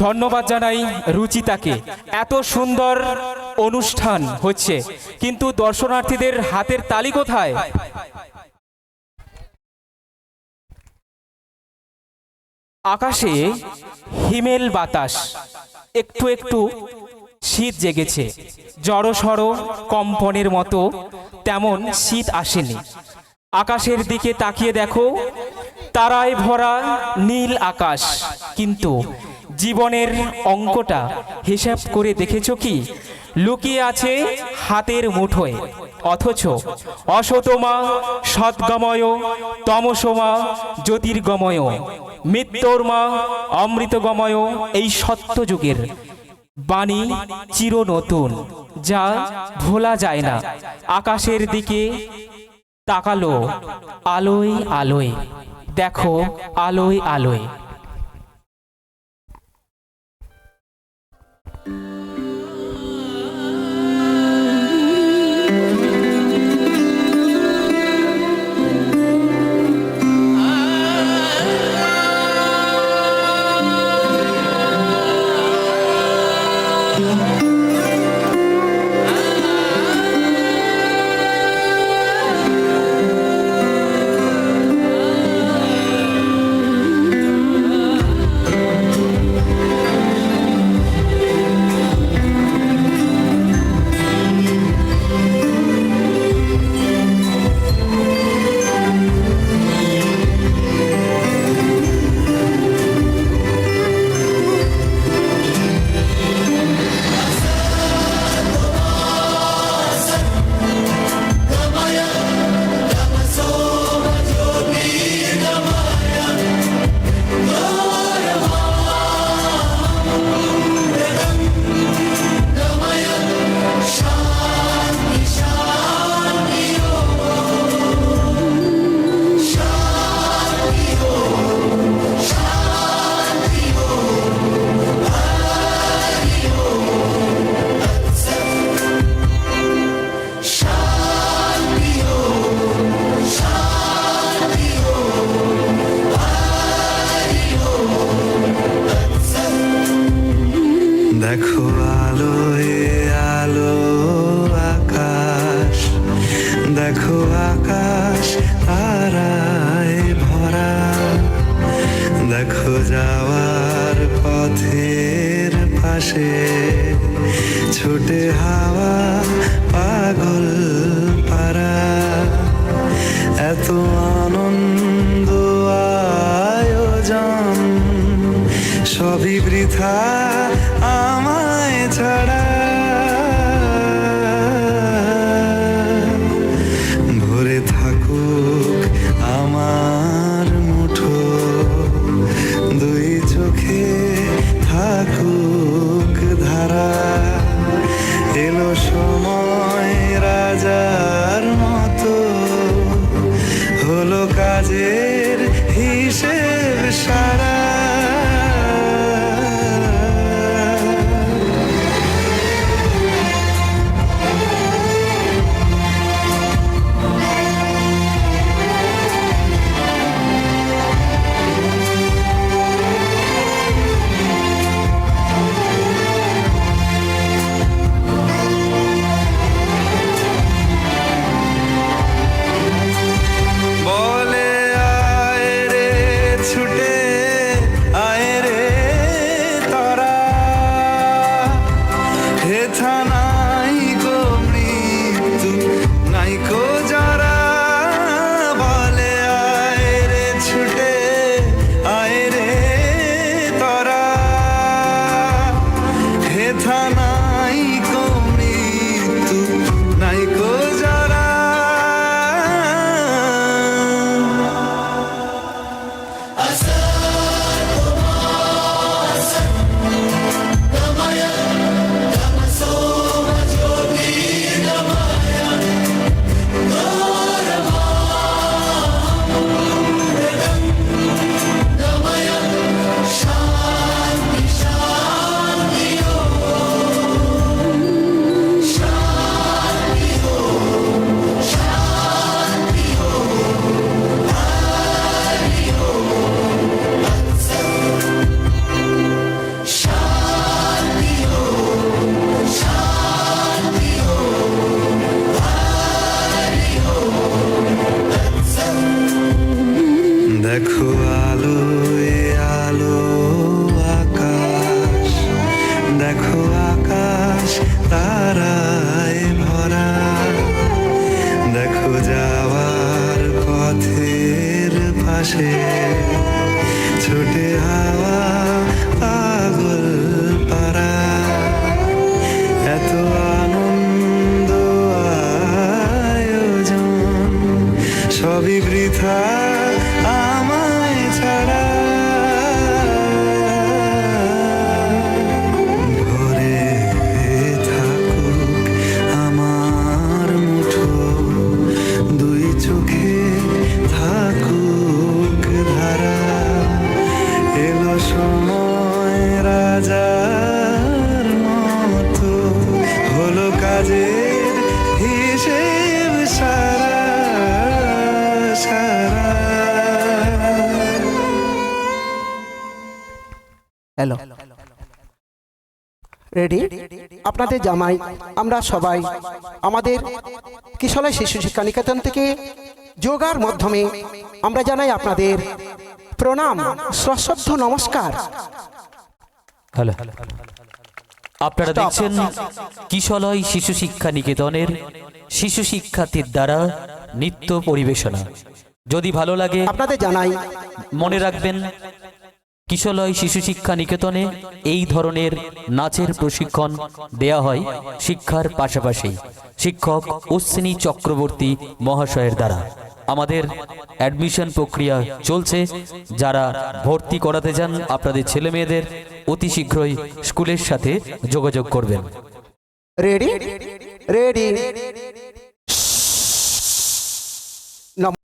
ধন্যবাদ জানাই রুচিতাকে। এত সুন্দর অনুষ্ঠান হচ্ছে, কিন্তু দর্শনার্থীদের হাতের তালি কোথায়? আকাশে হিমেল বাতাস, একটু একটু শীত জেগেছে। জড়সড় কম্পনের মতো তেমন শীত আসেনি। আকাশের দিকে তাকিয়ে দেখো, তারায় ভরা নীল আকাশ। কিন্তু জীবনের অঙ্কটা হিসাব করে দেখেছো কি? লুকিয়ে আছে হাতের মুঠোয়। অথচ অসতমা সদ্গময়, তমসমা জ্যোতির্গময়, মৃত্যুর্মা অমৃতগময় এই সত্যযুগের বাণী চির নতুন, যা ভোলা যায় না। আকাশের দিকে তাকালো, আলোয় আলোয় দেখো, আলোয় আলোয়। দেখো আলোয় আলো আকাশ, দেখো আকাশ তারায় ভরা, দেখো যাওয়ার পথে পাশে ছোটে হাওয়া পাগল পারা এত আনন্দ আয়োজন সবই বৃথা আমায় ছাড়া ভরে থাকুক আমার মুঠো দুই চোখে থাকুক ধারা এলো সময় রাজার মতো হলো কাজের হিসেব সারা বলে আয় রে ছুটে আয় রে তারা হেথা নাই গো মৃত্যু নাই গো যারা বলে আয় রে ছুটে আয় রে তারা হেথা নাই গো মৃত্যু নাই গো যারা দেখো আলো এ আলো আকাশ দেখো আকাশ তারায় ভরা দেখো যাওয়ার পথের পাশে ছোটে হাওয়া পাগল পারা এত আনন্দ আয়োজন সবই বৃথা আমায় ছাড়া ভরে থাকুক আমার মুঠো দুই চোখে থাকুক ধারা এলো সময় রাজার মতো হলো কাজের হিসেব সারা সারা হ্যালো রেডি আপনাদের জামাই আমরা সবাই আমাদের কিশলয় শিশু শিক্ষা নিকেতন থেকে যোগার মাধ্যমে আমরা জানাই আপনাদের প্রণাম সশ্রদ্ধ নমস্কার। হ্যালো, আপনারা দেখছেন কিশলয় শিশু শিক্ষা নিকেতনের শিশু শিক্ষার্থীর দ্বারা নৃত্য পরিবেশনা। যদি ভালো লাগে আপনাদের জানাই মনে রাখবেন কিশলয় শিশু শিক্ষা নিকেতনে এই ধরনের নাচের প্রশিক্ষণ দেয়া হয় শিক্ষার পাশাপাশি শিক্ষক অশ্বিনী চক্রবর্তী মহাশয়ের দ্বারা। আমাদের অ্যাডমিশন প্রক্রিয়া চলছে। যারা ভর্তি করাতে চান আপনাদের ছেলে মেয়েদের অতি শীঘ্রই স্কুলের সাথে যোগাযোগ করবেন। Ready ready